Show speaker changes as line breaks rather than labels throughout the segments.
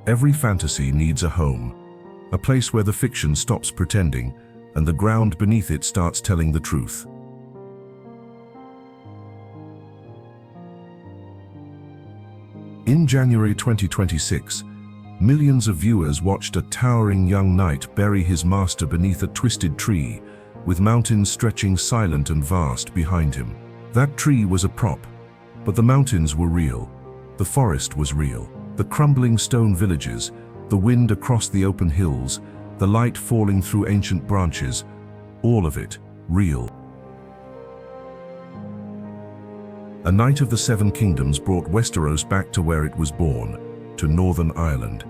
Every fantasy needs a home, a place where the fiction stops pretending and the ground beneath it starts telling the truth. In January 2026, millions of viewers watched a towering young knight bury his master beneath a twisted tree, with mountains stretching silent and vast behind him. That tree was a prop, but the mountains were real. The forest was real. The crumbling stone villages, the wind across the open hills, the light falling through ancient branches, all of it real. A Knight of the Seven Kingdoms brought Westeros back to where it was born, to Northern Ireland.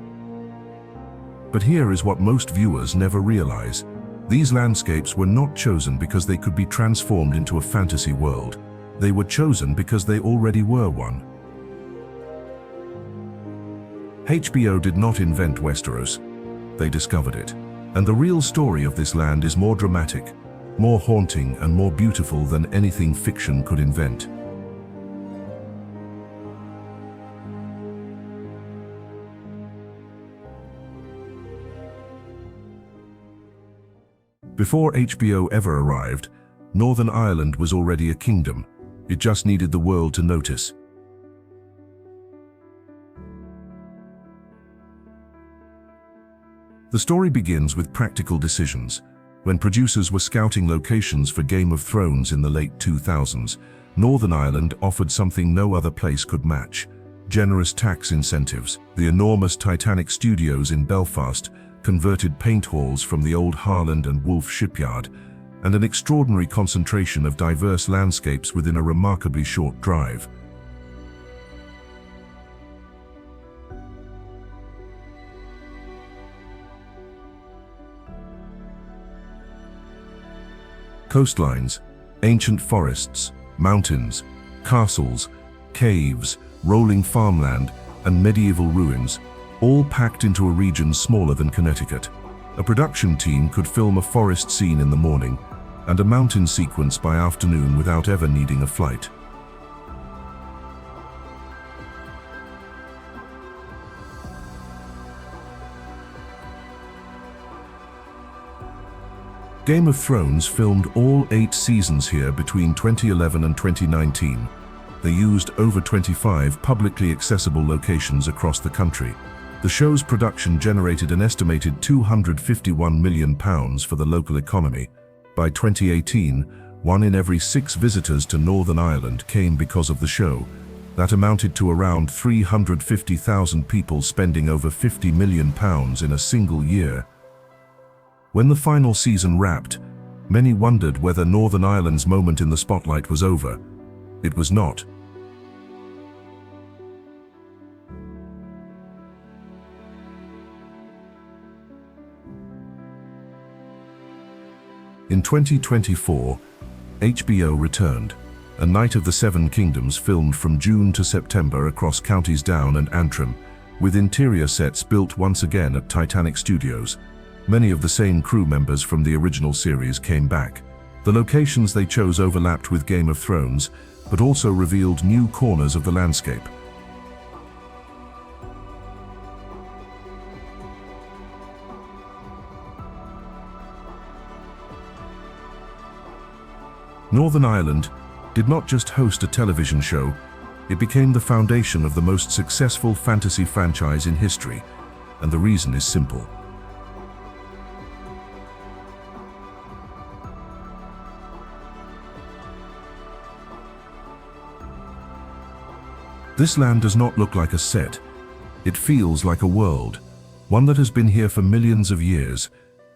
But here is what most viewers never realize. These landscapes were not chosen because they could be transformed into a fantasy world. They were chosen because they already were one. HBO did not invent Westeros. They discovered it. And the real story of this land is more dramatic, more haunting, and more beautiful than anything fiction could invent. Before HBO ever arrived, Northern Ireland was already a kingdom. It just needed the world to notice. The story begins with practical decisions. When producers were scouting locations for Game of Thrones in the late 2000s, Northern Ireland offered something no other place could match: generous tax incentives. The enormous Titanic studios in Belfast converted paint halls from the old Harland and Wolff shipyard, and an extraordinary concentration of diverse landscapes within a remarkably short drive. Coastlines, ancient forests, mountains, castles, caves, rolling farmland, and medieval ruins, all packed into a region smaller than Connecticut. A production team could film a forest scene in the morning and a mountain sequence by afternoon without ever needing a flight. Game of Thrones filmed all 8 seasons here between 2011 and 2019. They used over 25 publicly accessible locations across the country. The show's production generated an estimated £251 million for the local economy. By 2018, 1 in every 6 visitors to Northern Ireland came because of the show. That amounted to around 350,000 people spending over £50 million in a single year. When the final season wrapped, many wondered whether Northern Ireland's moment in the spotlight was over. It was not. In 2024, HBO returned. A Knight of the Seven Kingdoms filmed from June to September across counties Down and Antrim, with interior sets built once again at Titanic Studios. Many of the same crew members from the original series came back. The locations they chose overlapped with Game of Thrones, but also revealed new corners of the landscape. Northern Ireland did not just host a television show, it became the foundation of the most successful fantasy franchise in history, and the reason is simple. This land does not look like a set. It feels like a world, one that has been here for millions of years,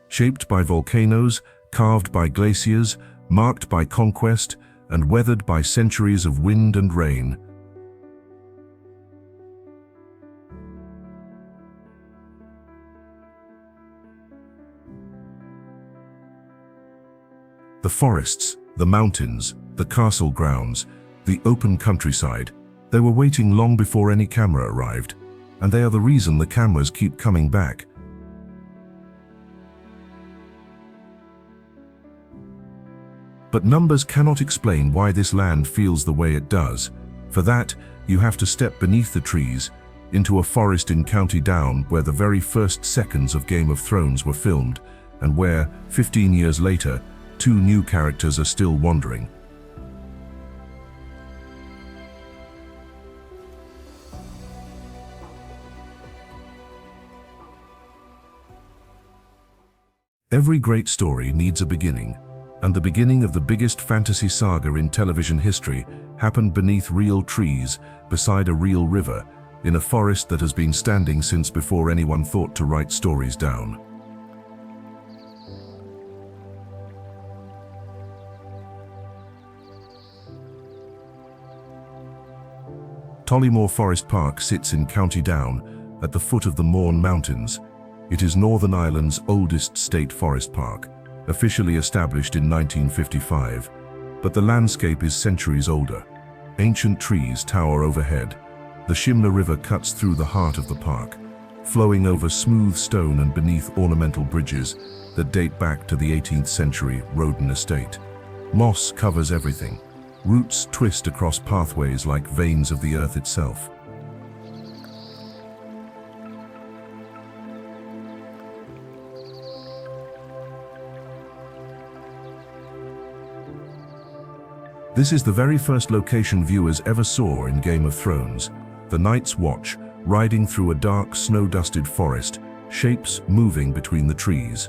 shaped by volcanoes, carved by glaciers, marked by conquest, and weathered by centuries of wind and rain. The forests, the mountains, the castle grounds, the open countryside, they were waiting long before any camera arrived, and they are the reason the cameras keep coming back. But numbers cannot explain why this land feels the way it does. For that, you have to step beneath the trees, into a forest in County Down where the very first seconds of Game of Thrones were filmed, and where, 15 years later, two new characters are still wandering. Every great story needs a beginning, and the beginning of the biggest fantasy saga in television history happened beneath real trees, beside a real river, in a forest that has been standing since before anyone thought to write stories down. Tollymore Forest Park sits in County Down, at the foot of the Mourne Mountains. It is Northern Ireland's oldest state forest park, officially established in 1955, but the landscape is centuries older. Ancient trees tower overhead. The Shimna River cuts through the heart of the park, flowing over smooth stone and beneath ornamental bridges that date back to the 18th century Roden estate. Moss covers everything. Roots twist across pathways like veins of the earth itself. This is the very first location viewers ever saw in Game of Thrones. The Night's Watch, riding through a dark, snow-dusted forest, shapes moving between the trees.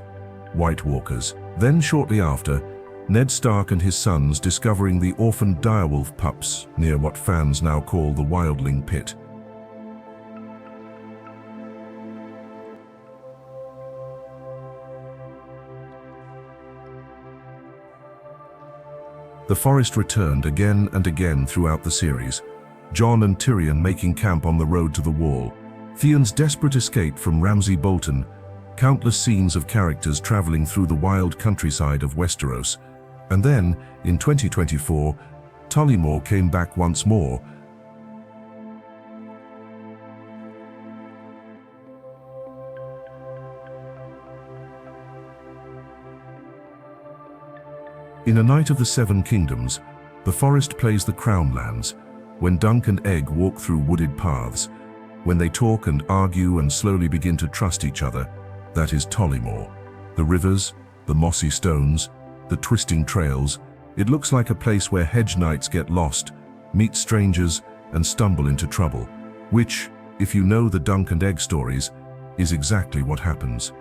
White Walkers. Then shortly after, Ned Stark and his sons discovering the orphaned direwolf pups near what fans now call the Wildling Pit. The forest returned again and again throughout the series, Jon and Tyrion making camp on the road to the Wall, Theon's desperate escape from Ramsay Bolton, countless scenes of characters traveling through the wild countryside of Westeros, and then, in 2024, Tollymore came back once more. In A Night of the Seven Kingdoms, the forest plays the Crown Lands, when Dunk and Egg walk through wooded paths, when they talk and argue and slowly begin to trust each other. That is Tollymore. The rivers, the mossy stones, the twisting trails. It looks like a place where hedge knights get lost, meet strangers, and stumble into trouble, which, if you know the Dunk and Egg stories, is exactly what happens.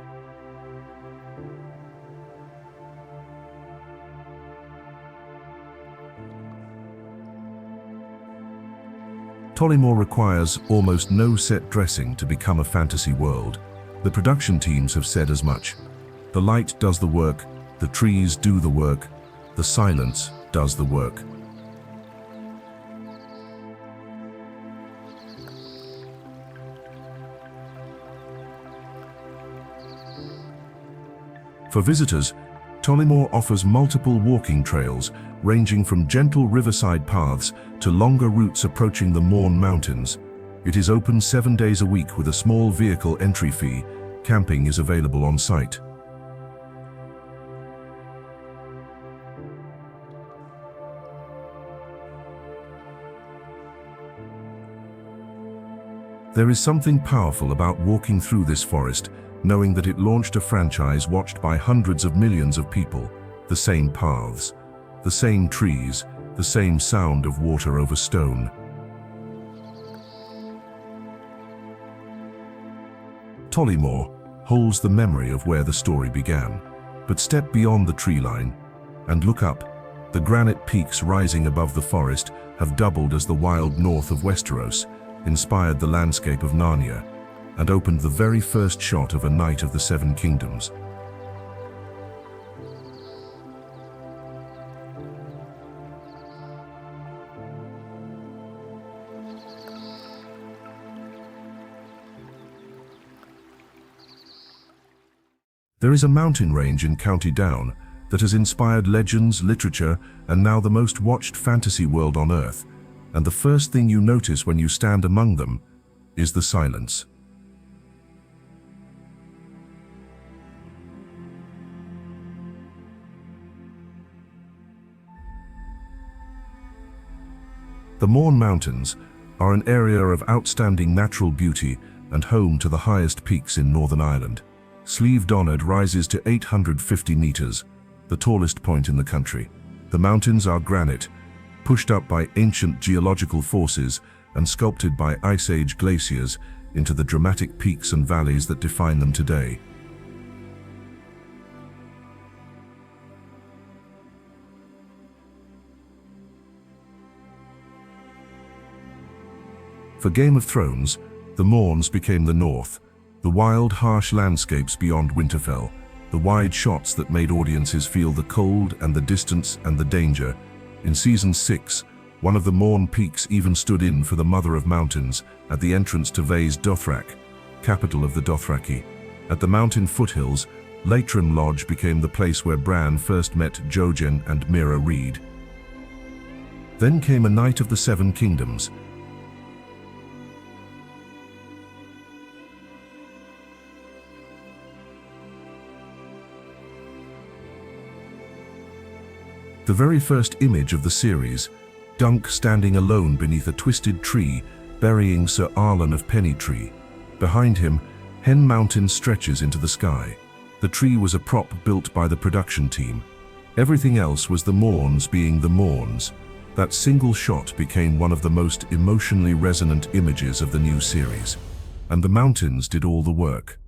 Tollymore requires almost no set dressing to become a fantasy world. The production teams have said as much. The light does the work, the trees do the work, the silence does the work. For visitors, Tollymore offers multiple walking trails, ranging from gentle riverside paths to longer routes approaching the Mourne Mountains. It is open 7 days a week with a small vehicle entry fee. Camping is available on site. There is something powerful about walking through this forest, knowing that it launched a franchise watched by hundreds of millions of people. The same paths, the same trees, the same sound of water over stone. Tollymore holds the memory of where the story began. But step beyond the tree line and look up. The granite peaks rising above the forest have doubled as the wild north of Westeros, inspired the landscape of Narnia, and opened the very first shot of A Night of the Seven Kingdoms. There is a mountain range in County Down that has inspired legends, literature, and now the most watched fantasy world on Earth. And the first thing you notice when you stand among them is the silence. The Mourne Mountains, are an area of outstanding natural beauty and home to the highest peaks in Northern Ireland. Slieve Donard rises to 850 meters, the tallest point in the country. The mountains are granite, pushed up by ancient geological forces and sculpted by Ice Age glaciers into the dramatic peaks and valleys that define them today. For Game of Thrones, the Mournes became the North, the wild, harsh landscapes beyond Winterfell, the wide shots that made audiences feel the cold and the distance and the danger. In Season 6, one of the Mourne peaks even stood in for the Mother of Mountains at the entrance to Vase Dothrak, capital of the Dothraki. At the mountain foothills, Leitrim Lodge became the place where Bran first met Jojen and Mira Reed. Then came a night of the Seven Kingdoms. The very first image of the series, Dunk standing alone beneath a twisted tree, burying Sir Arlan of Pennytree. Behind him, Hen Mountain stretches into the sky. The tree was a prop built by the production team. Everything else was the Mournes being the Mournes. That single shot became one of the most emotionally resonant images of the new series. And the mountains did all the work.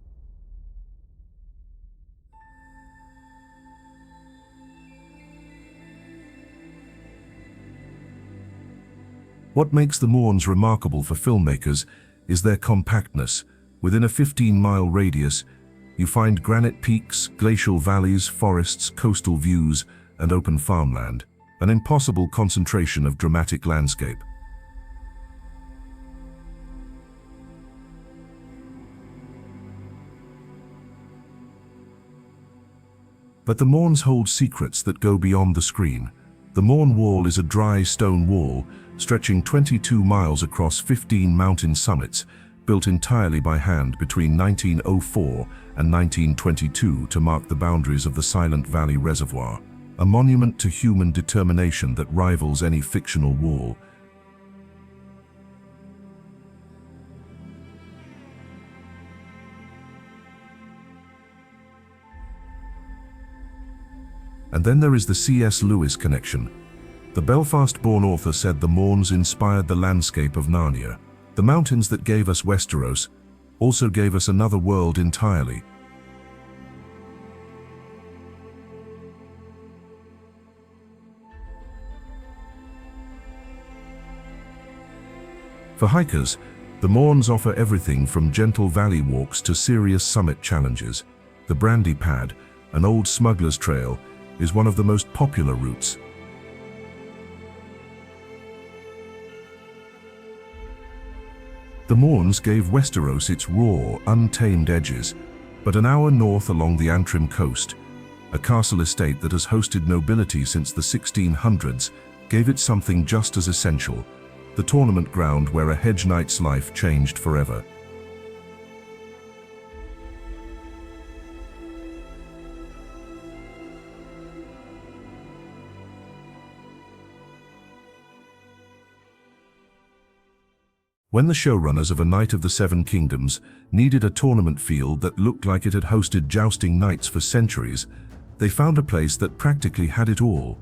What makes the Mournes remarkable for filmmakers is their compactness. Within a 15-mile radius, you find granite peaks, glacial valleys, forests, coastal views, and open farmland, an impossible concentration of dramatic landscape. But the Mournes hold secrets that go beyond the screen. The Mourne Wall is a dry stone wall stretching 22 miles across 15 mountain summits, built entirely by hand between 1904 and 1922 to mark the boundaries of the Silent Valley Reservoir, a monument to human determination that rivals any fictional wall. And then there is the C.S. Lewis connection. The Belfast-born author said the Mournes inspired the landscape of Narnia. The mountains that gave us Westeros also gave us another world entirely. For hikers, the Mournes offer everything from gentle valley walks to serious summit challenges. The Brandy Pad, an old smuggler's trail, is one of the most popular routes. The Mournes gave Westeros its raw, untamed edges, but an hour north along the Antrim coast, a castle estate that has hosted nobility since the 1600s, gave it something just as essential, the tournament ground where a hedge knight's life changed forever. When the showrunners of A Night of the Seven Kingdoms needed a tournament field that looked like it had hosted jousting knights for centuries, they found a place that practically had it all.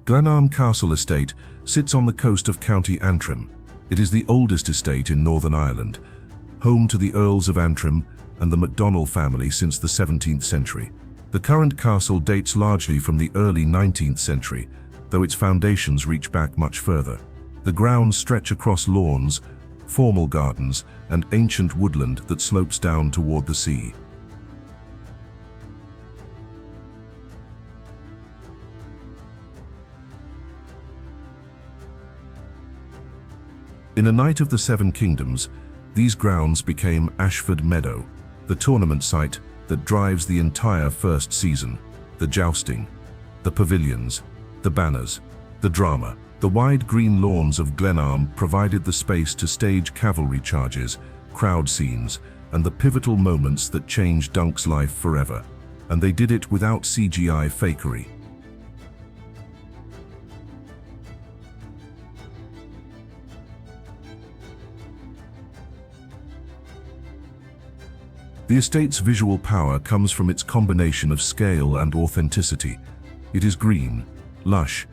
Glenarm Castle Estate sits on the coast of County Antrim. It is the oldest estate in Northern Ireland, home to the Earls of Antrim and the MacDonald family since the 17th century. The current castle dates largely from the early 19th century, though its foundations reach back much further. The grounds stretch across lawns, formal gardens, and ancient woodland that slopes down toward the sea. In A Night of the Seven Kingdoms, these grounds became Ashford Meadow, the tournament site that drives the entire first season. The jousting, the pavilions, the banners, the drama. The wide green lawns of Glenarm provided the space to stage cavalry charges, crowd scenes, and the pivotal moments that changed Dunk's life forever. And they did it without CGI fakery. The estate's visual power comes from its combination of scale and authenticity. It is green, lush,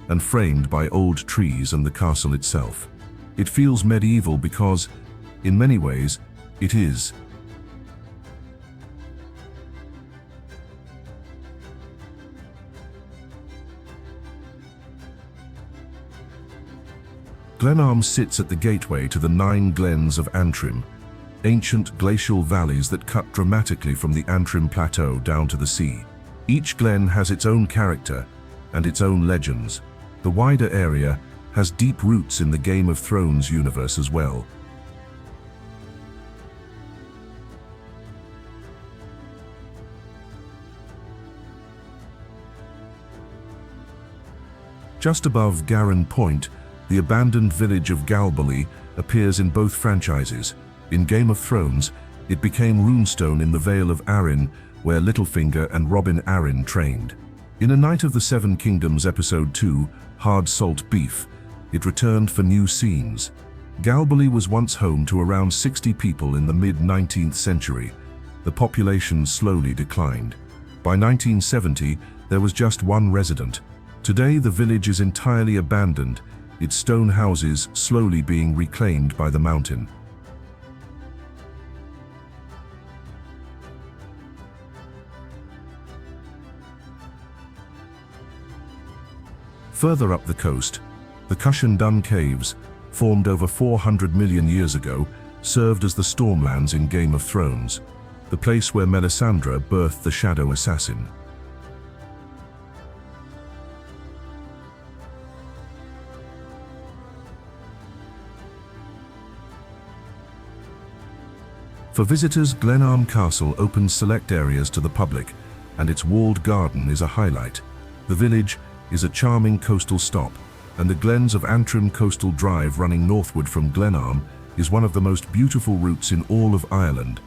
and framed by old trees and the castle itself. It feels medieval because, in many ways, it is. Glenarm sits at the gateway to the 9 glens of Antrim, ancient glacial valleys that cut dramatically from the Antrim Plateau down to the sea. Each glen has its own character and its own legends. The wider area has deep roots in the Game of Thrones universe as well. Just above Garran Point, the abandoned village of Galbally appears in both franchises. In Game of Thrones, it became Runestone in the Vale of Arryn, where Littlefinger and Robin Arryn trained. In A Night of the Seven Kingdoms Episode 2, Hard Salt Beef, it returned for new scenes. Galbally was once home to around 60 people in the mid-19th century. The population slowly declined. By 1970, there was just one resident. Today, the village is entirely abandoned, its stone houses slowly being reclaimed by the mountain. Further up the coast, the Cushion Dun Caves, formed over 400 million years ago, served as the Stormlands in Game of Thrones, the place where Melisandre birthed the Shadow Assassin. For visitors, Glenarm Castle opens select areas to the public, and its walled garden is a highlight. The village is a charming coastal stop, and the Glens of Antrim Coastal Drive running northward from Glenarm is one of the most beautiful routes in all of Ireland.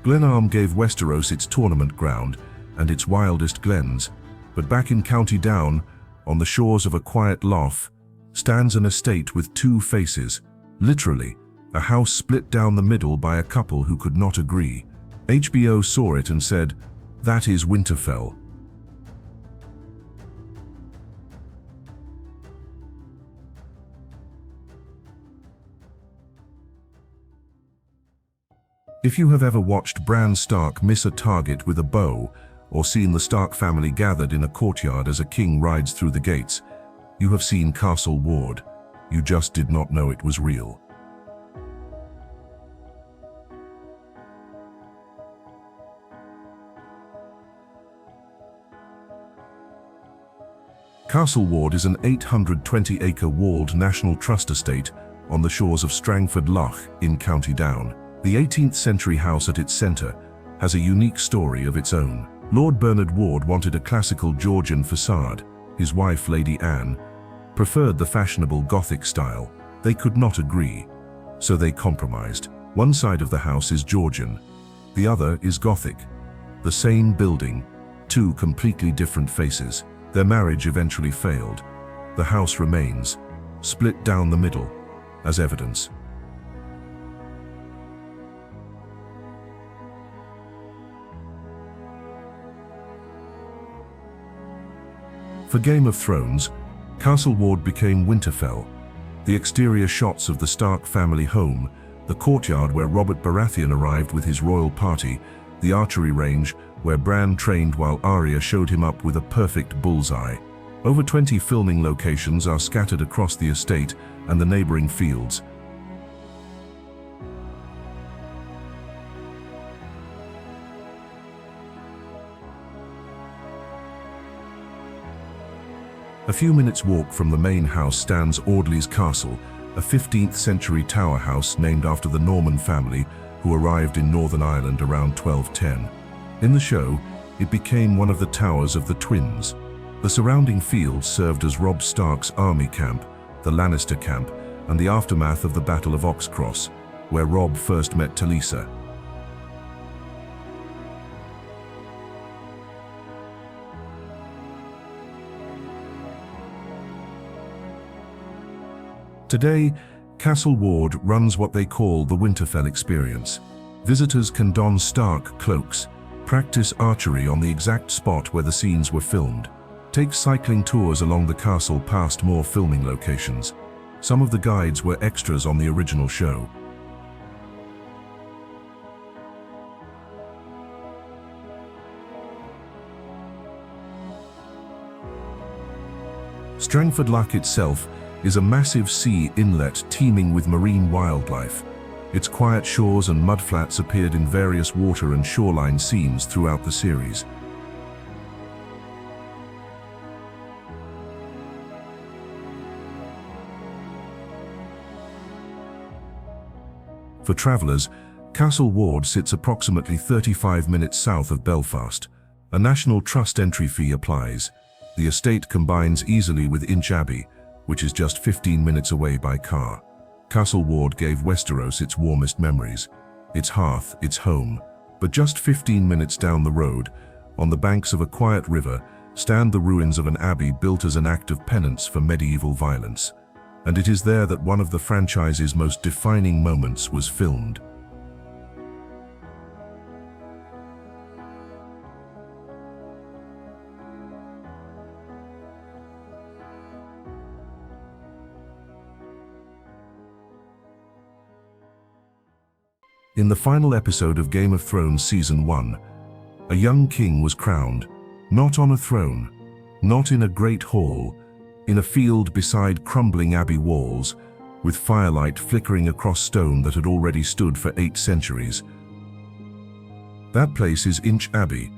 Glenarm gave Westeros its tournament ground and its wildest glens, but back in County Down, on the shores of a quiet lough, stands an estate with 2 faces. Literally, a house split down the middle by a couple who could not agree. HBO saw it and said, "That is Winterfell." If you have ever watched Bran Stark miss a target with a bow, or seen the Stark family gathered in a courtyard as a king rides through the gates, you have seen Castle Ward. You just did not know it was real. Castle Ward is an 820-acre walled National Trust estate on the shores of Strangford Lough in County Down. The 18th century house at its centre has a unique story of its own. Lord Bernard Ward wanted a classical Georgian facade. His wife, Lady Anne, preferred the fashionable Gothic style. They could not agree, so they compromised. One side of the house is Georgian, the other is Gothic. The same building, 2 completely different faces. Their marriage eventually failed. The house remains, split down the middle, as evidence. For Game of Thrones, Castle Ward became Winterfell. The exterior shots of the Stark family home, the courtyard where Robert Baratheon arrived with his royal party, the archery range where Bran trained while Arya showed him up with a perfect bullseye. Over 20 filming locations are scattered across the estate and the neighboring fields. A few minutes' walk from the main house stands Audley's Castle, a 15th century tower house named after the Norman family who arrived in Northern Ireland around 1210. In the show, It became one of the towers of the twins. The surrounding fields served as Robb Stark's army camp, the Lannister camp, and the aftermath of the Battle of Oxcross, where Robb first met Talisa. Today, Castle Ward runs what they call the Winterfell experience. Visitors can don Stark cloaks, practice archery on the exact spot where the scenes were filmed, take cycling tours along the castle past more filming locations. Some of the guides were extras on the original show. Strangford Lough itself is a massive sea inlet teeming with marine wildlife. Its quiet shores and mudflats appeared in various water and shoreline scenes throughout the series. For travellers, Castle Ward sits approximately 35 minutes south of Belfast. A National Trust entry fee applies. The estate combines easily with Inch Abbey, which is just 15 minutes away by car. Castle Ward gave Westeros its warmest memories, its hearth, its home. But just 15 minutes down the road, on the banks of a quiet river, stand the ruins of an abbey built as an act of penance for medieval violence. And it is there that one of the franchise's most defining moments was filmed. In the final episode of Game of Thrones Season 1, a young king was crowned, not on a throne, not in a great hall, in a field beside crumbling abbey walls, with firelight flickering across stone that had already stood for 8 centuries. That place is Inch Abbey,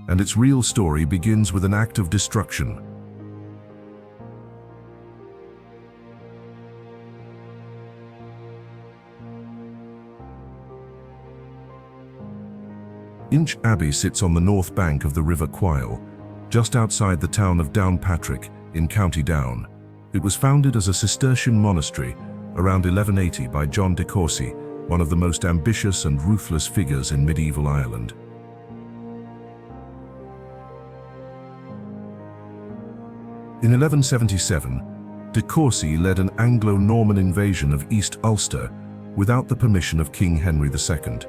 and its real story begins with an act of destruction. Inch Abbey sits on the north bank of the River Quoil, just outside the town of Downpatrick in County Down. It was founded as a Cistercian monastery around 1180 by John de Courcy, one of the most ambitious and ruthless figures in medieval Ireland. In 1177, de Courcy led an Anglo-Norman invasion of East Ulster without the permission of King Henry II.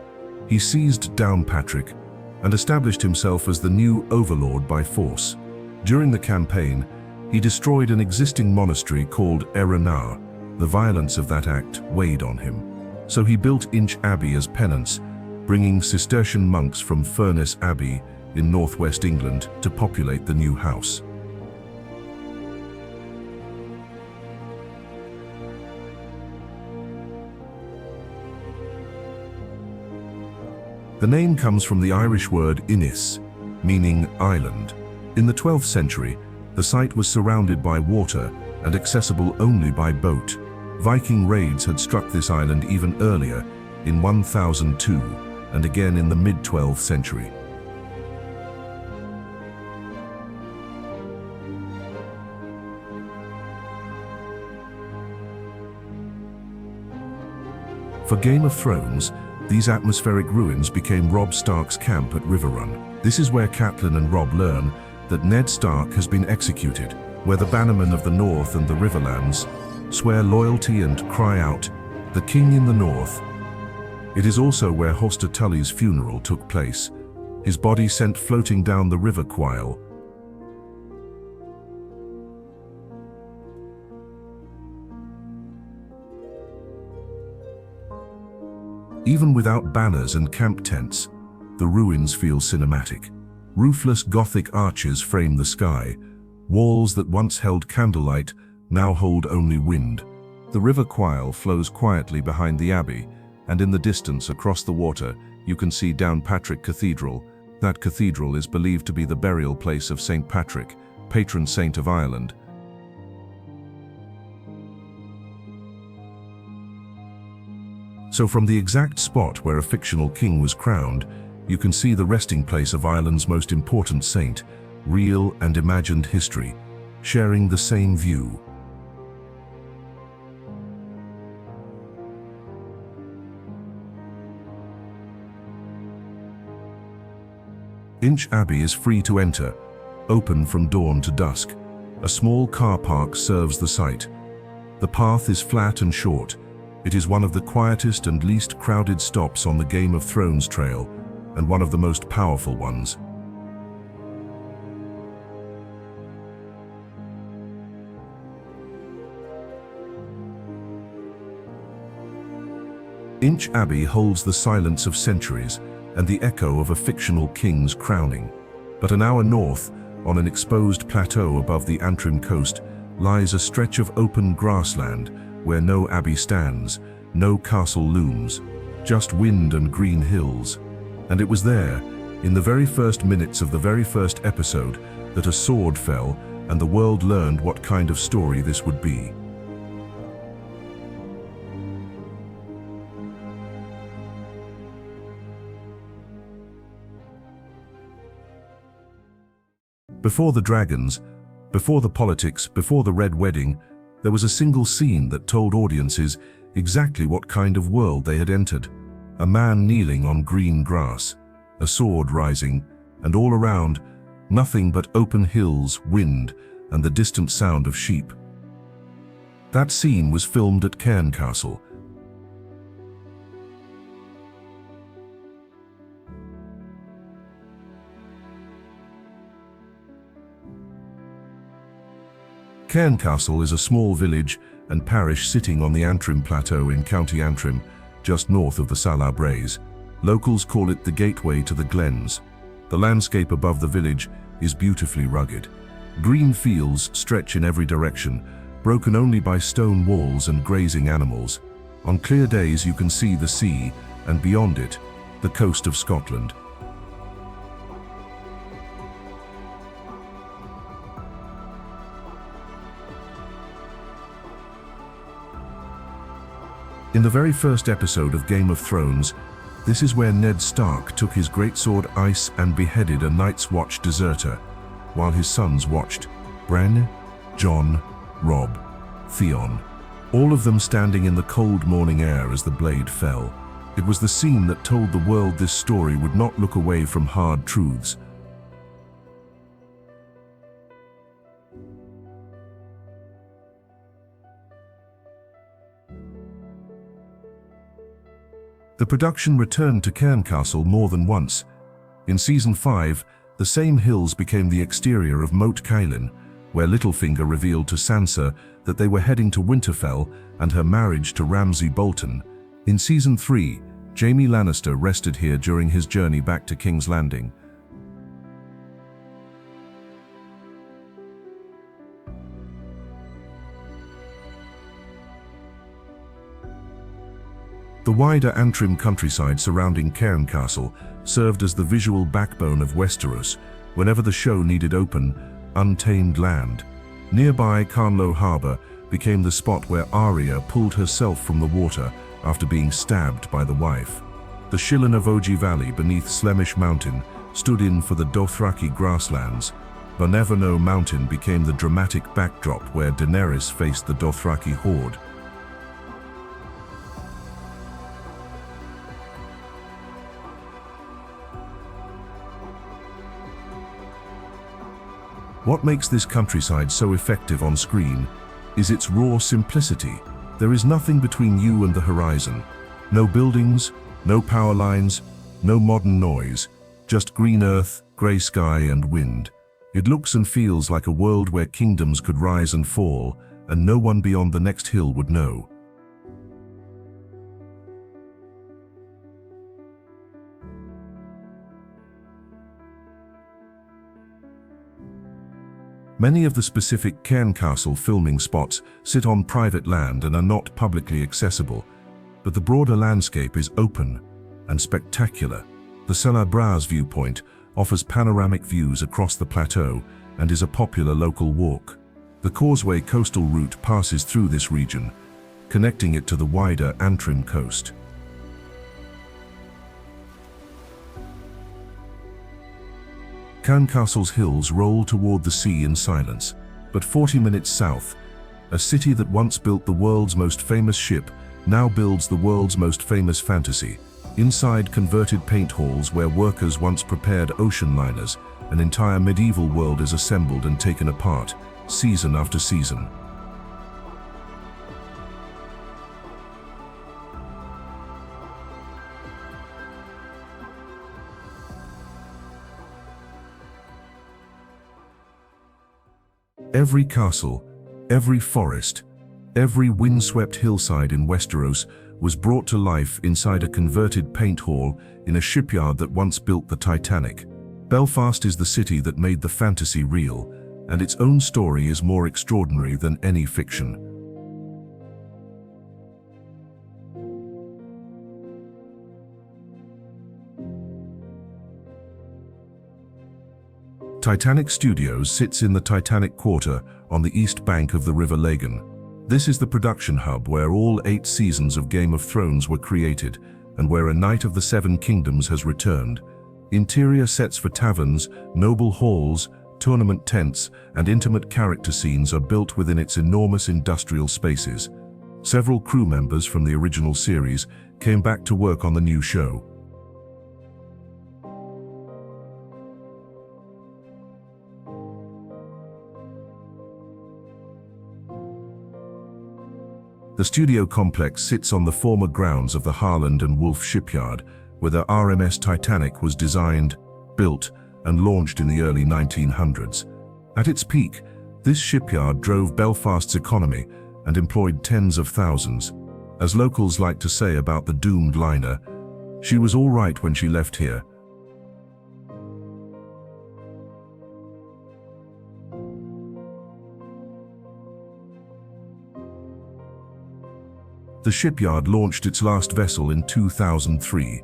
He seized Downpatrick and established himself as the new overlord by force. During the campaign, he destroyed an existing monastery called Erenar. The violence of that act weighed on him. So he built Inch Abbey as penance, bringing Cistercian monks from Furness Abbey in northwest England to populate the new house. The name comes from the Irish word Innis, meaning island. In the 12th century, the site was surrounded by water and accessible only by boat. Viking raids had struck this island even earlier, in 1002, and again in the mid-12th century. For Game of Thrones, these atmospheric ruins became Robb Stark's camp at Riverrun. This is where Catelyn and Robb learn that Ned Stark has been executed, where the bannermen of the North and the Riverlands swear loyalty and cry out, "The King in the North." It is also where Hoster Tully's funeral took place, his body sent floating down the River Quoil. Even without banners and camp tents, the ruins feel cinematic. Roofless Gothic arches frame the sky. Walls that once held candlelight now hold only wind. The River Quoil flows quietly behind the abbey, and in the distance across the water you can see Downpatrick Cathedral. That cathedral is believed to be the burial place of St. Patrick, patron saint of Ireland. So from the exact spot where a fictional king was crowned, You can see the resting place of Ireland's most important saint, real and imagined history, sharing the same view. Inch Abbey is free to enter, open from dawn to dusk. A small car park serves the site. The path is flat and short. It is one of the quietest and least crowded stops on the Game of Thrones trail, and one of the most powerful ones. Inch Abbey holds the silence of centuries and the echo of a fictional king's crowning. But an hour north, on an exposed plateau above the Antrim coast, lies a stretch of open grassland where no abbey stands, no castle looms, just wind and green hills. And it was there, in the very first minutes of the very first episode, that a sword fell and the world learned what kind of story this would be. Before the dragons, before the politics, before the Red Wedding, there was a single scene that told audiences exactly what kind of world they had entered. A man kneeling on green grass, a sword rising, and all around, nothing but open hills, wind, and the distant sound of sheep. That scene was filmed at Cairncastle. Cairncastle is a small village and parish sitting on the Antrim Plateau in County Antrim, just north of the Salah Braes. Locals call it the gateway to the Glens. The landscape above the village is beautifully rugged. Green fields stretch in every direction, broken only by stone walls and grazing animals. On clear days you can see the sea, and beyond it, the coast of Scotland. In the very first episode of Game of Thrones, this is where Ned Stark took his greatsword Ice and beheaded a Night's Watch deserter, while his sons watched: Bran, Jon, Robb, Theon, all of them standing in the cold morning air as the blade fell. It was the scene that told the world this story would not look away from hard truths. The production returned to Cairncastle more than once. In Season 5, the same hills became the exterior of Moat Cailin, where Littlefinger revealed to Sansa that they were heading to Winterfell and her marriage to Ramsay Bolton. In Season 3, Jaime Lannister rested here during his journey back to King's Landing. The wider Antrim countryside surrounding Cairncastle served as the visual backbone of Westeros whenever the show needed open, untamed land. Nearby Carnlow Harbour became the spot where Arya pulled herself from the water after being stabbed by the wife. The Shillan Valley beneath Slemish Mountain stood in for the Dothraki grasslands. Bonevano Mountain became the dramatic backdrop where Daenerys faced the Dothraki horde. What makes this countryside so effective on screen is its raw simplicity. There is nothing between you and the horizon. No buildings, no power lines, no modern noise, just green earth, grey sky and wind. It looks and feels like a world where kingdoms could rise and fall, and no one beyond the next hill would know. Many of the specific Cairncastle filming spots sit on private land and are not publicly accessible, but the broader landscape is open and spectacular. The Salah Braes viewpoint offers panoramic views across the plateau and is a popular local walk. The Causeway coastal route passes through this region, connecting it to the wider Antrim coast. Cairncastle's hills roll toward the sea in silence, but 40 minutes south, a city that once built the world's most famous ship now builds the world's most famous fantasy. Inside converted paint halls where workers once prepared ocean liners, an entire medieval world is assembled and taken apart, season after season. Every castle, every forest, every windswept hillside in Westeros was brought to life inside a converted paint hall in a shipyard that once built the Titanic. Belfast is the city that made the fantasy real, and its own story is more extraordinary than any fiction. Titanic Studios sits in the Titanic Quarter on the east bank of the River Lagan. This is the production hub where all 8 seasons of Game of Thrones were created and where a Knight of the Seven Kingdoms has returned. Interior sets for taverns, noble halls, tournament tents, and intimate character scenes are built within its enormous industrial spaces. Several crew members from the original series came back to work on the new show. The studio complex sits on the former grounds of the Harland and Wolff shipyard, where the RMS Titanic was designed, built, and launched in the early 1900s. At its peak, this shipyard drove Belfast's economy and employed tens of thousands. As locals like to say about the doomed liner, she was all right when she left here. The shipyard launched its last vessel in 2003,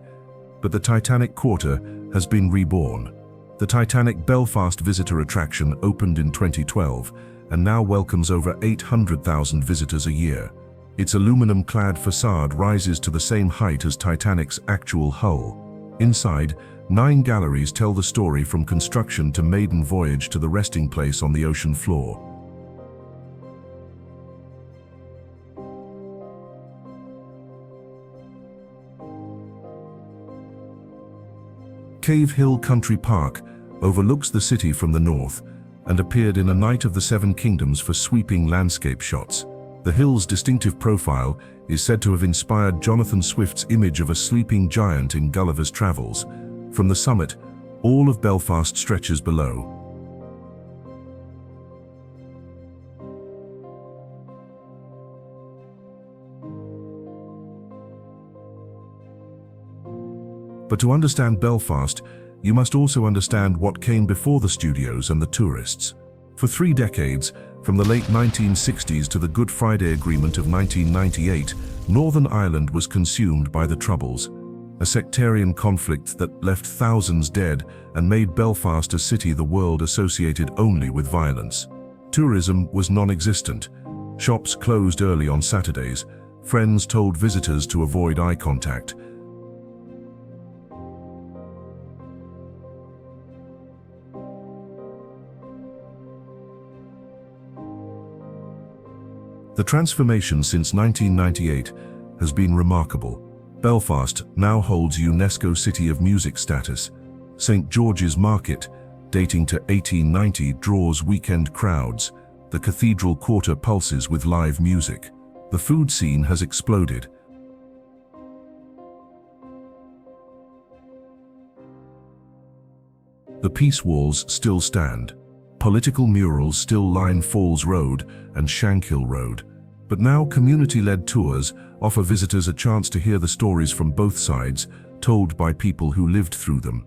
but the Titanic Quarter has been reborn. The Titanic Belfast visitor attraction opened in 2012 and now welcomes over 800,000 visitors a year. Its aluminum-clad facade rises to the same height as Titanic's actual hull. Inside, 9 galleries tell the story from construction to maiden voyage to the resting place on the ocean floor. Cave Hill Country Park overlooks the city from the north and appeared in A Knight of the Seven Kingdoms for sweeping landscape shots. The hill's distinctive profile is said to have inspired Jonathan Swift's image of a sleeping giant in Gulliver's Travels. From the summit, all of Belfast stretches below. But to understand Belfast, you must also understand what came before the studios and the tourists. For 3 decades, from the late 1960s to the Good Friday Agreement of 1998, Northern Ireland was consumed by the Troubles, a sectarian conflict that left thousands dead and made Belfast a city the world associated only with violence. Tourism was non-existent. Shops closed early on Saturdays. Friends told visitors to avoid eye contact. The transformation since 1998 has been remarkable. Belfast now holds UNESCO City of Music status. St. George's Market, dating to 1890, draws weekend crowds. The Cathedral Quarter pulses with live music. The food scene has exploded. The peace walls still stand. Political murals still line Falls Road and Shankill Road. But now community-led tours offer visitors a chance to hear the stories from both sides, told by people who lived through them.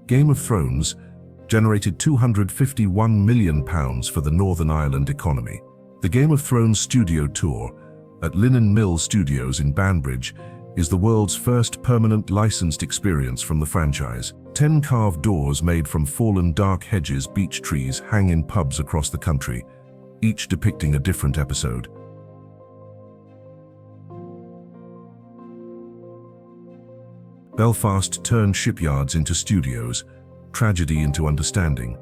Game of Thrones generated £251 million for the Northern Ireland economy. The Game of Thrones studio tour at Linen Mill Studios in Banbridge is the world's first permanent licensed experience from the franchise. 10 carved doors made from fallen dark hedges beech trees hang in pubs across the country, each depicting a different episode. Belfast turned shipyards into studios, tragedy into understanding,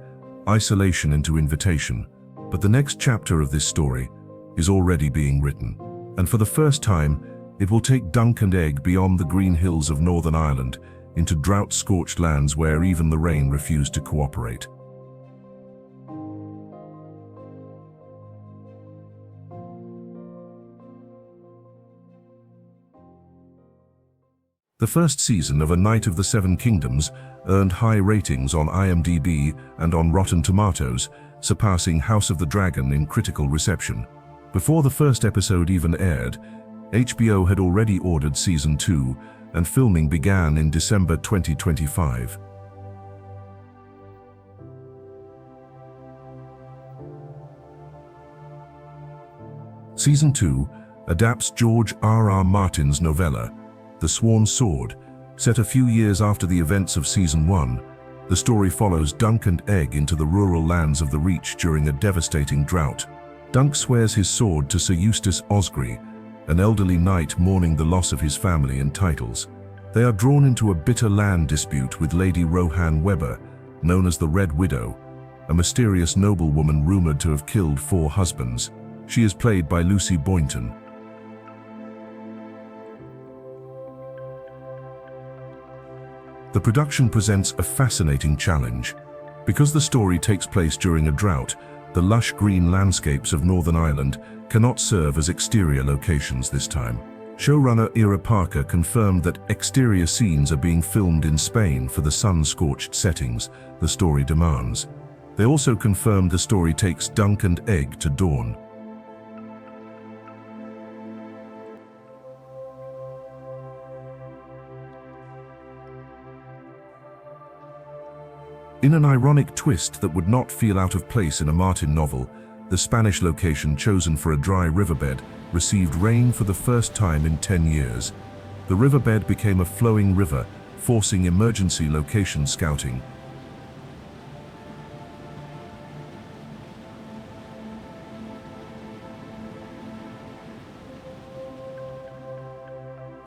isolation into invitation. But the next chapter of this story is already being written. And for the first time, it will take Dunk and Egg beyond the green hills of Northern Ireland into drought-scorched lands where even the rain refused to cooperate. The first season of A Knight of the Seven Kingdoms earned high ratings on IMDb and on Rotten Tomatoes, surpassing House of the Dragon in critical reception. Before the first episode even aired, HBO had already ordered Season 2, and filming began in December 2025. Season 2 adapts George R.R. Martin's novella, The Sworn Sword. Set a few years after the events of Season 1, the story follows Dunk and Egg into the rural lands of the Reach during a devastating drought. Dunk swears his sword to Sir Eustace Osgrey, an elderly knight mourning the loss of his family and titles. They are drawn into a bitter land dispute with Lady Rohan Webber, known as the Red Widow, a mysterious noblewoman rumored to have killed 4 husbands. She is played by Lucy Boynton. The production presents a fascinating challenge. Because the story takes place during a drought, the lush green landscapes of Northern Ireland cannot serve as exterior locations this time. Showrunner Ira Parker confirmed that exterior scenes are being filmed in Spain for the sun-scorched settings the story demands. They also confirmed the story takes Dunk and Egg to dawn. In an ironic twist that would not feel out of place in a Martin novel, the Spanish location chosen for a dry riverbed received rain for the first time in 10 years. The riverbed became a flowing river, forcing emergency location scouting.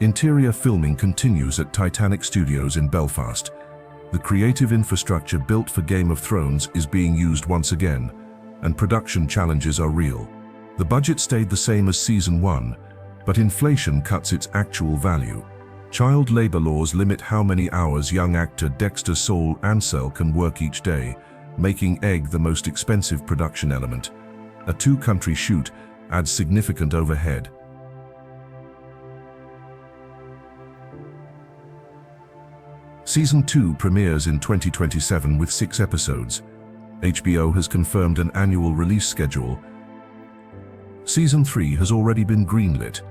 Interior filming continues at Titanic Studios in Belfast. The creative infrastructure built for Game of Thrones is being used once again, and production challenges are real. The budget stayed the same as Season 1, but inflation cuts its actual value. Child labor laws limit how many hours young actor Dexter Saul Ansell can work each day, making Egg the most expensive production element. A 2-country shoot adds significant overhead. Season 2 premieres in 2027 with 6 episodes. HBO has confirmed an annual release schedule. Season 3 has already been greenlit.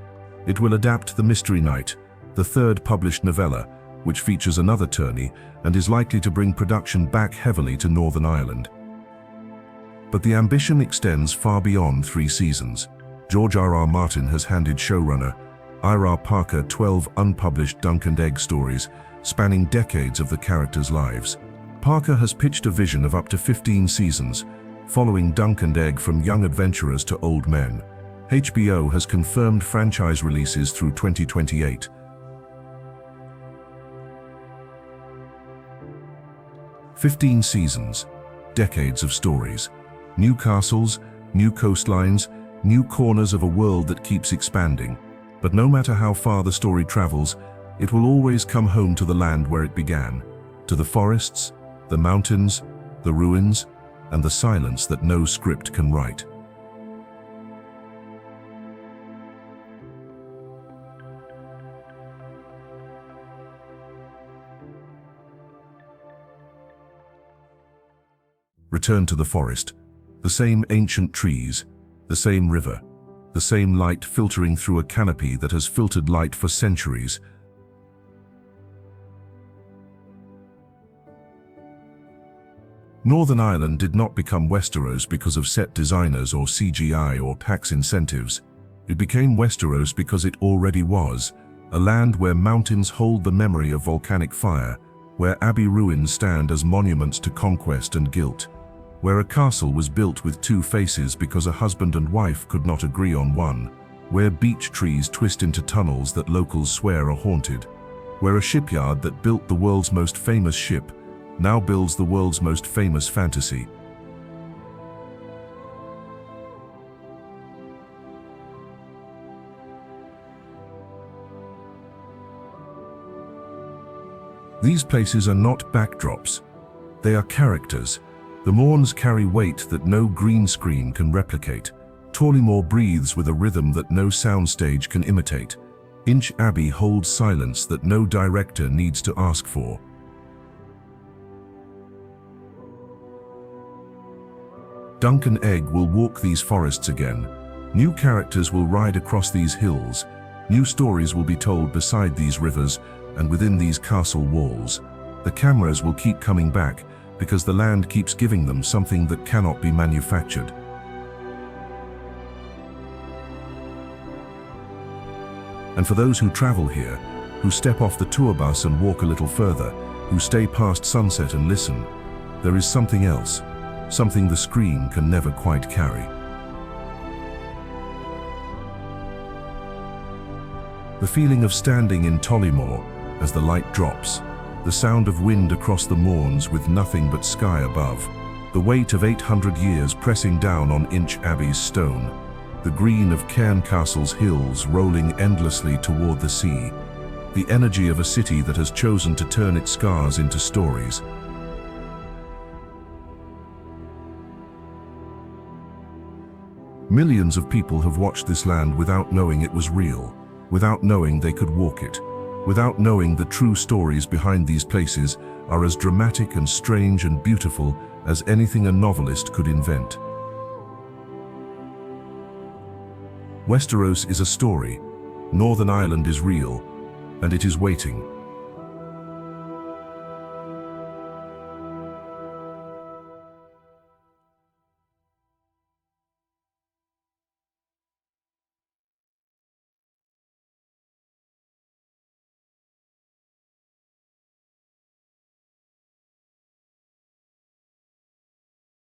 It will adapt The Mystery Knight, the 3rd published novella, which features another tourney and is likely to bring production back heavily to Northern Ireland. But the ambition extends far beyond 3 seasons. George R.R. Martin has handed showrunner Ira Parker 12 unpublished Dunk and Egg stories, spanning decades of the characters' lives. Parker has pitched a vision of up to 15 seasons, following Dunk and Egg from young adventurers to old men. HBO has confirmed franchise releases through 2028. "15 seasons, decades of stories, new castles, new coastlines, new corners of a world that keeps expanding. But no matter how far the story travels, it will always come home to the land where it began, to the forests, the mountains, the ruins, and the silence that no script can write." Return to the forest. The same ancient trees, the same river, the same light filtering through a canopy that has filtered light for centuries. Northern Ireland did not become Westeros because of set designers or CGI or tax incentives. It became Westeros because it already was, a land where mountains hold the memory of volcanic fire, where abbey ruins stand as monuments to conquest and guilt, where a castle was built with 2 faces because a husband and wife could not agree on one, where beech trees twist into tunnels that locals swear are haunted, where a shipyard that built the world's most famous ship now builds the world's most famous fantasy. These places are not backdrops. They are characters. The Mournes carry weight that no green screen can replicate. Tollymore breathes with a rhythm that no soundstage can imitate. Inch Abbey holds silence that no director needs to ask for. Duncan Egg will walk these forests again. New characters will ride across these hills. New stories will be told beside these rivers and within these castle walls. The cameras will keep coming back because the land keeps giving them something that cannot be manufactured. And for those who travel here, who step off the tour bus and walk a little further, who stay past sunset and listen, there is something else, something the screen can never quite carry. The feeling of standing in Tollymore as the light drops, the sound of wind across the Mournes with nothing but sky above, the weight of 800 years pressing down on Inch Abbey's stone, the green of Cairncastle's hills rolling endlessly toward the sea, the energy of a city that has chosen to turn its scars into stories. Millions of people have watched this land without knowing it was real, without knowing they could walk it, without knowing the true stories behind these places are as dramatic and strange and beautiful as anything a novelist could invent. Westeros is a story, Northern Ireland is real, and it is waiting.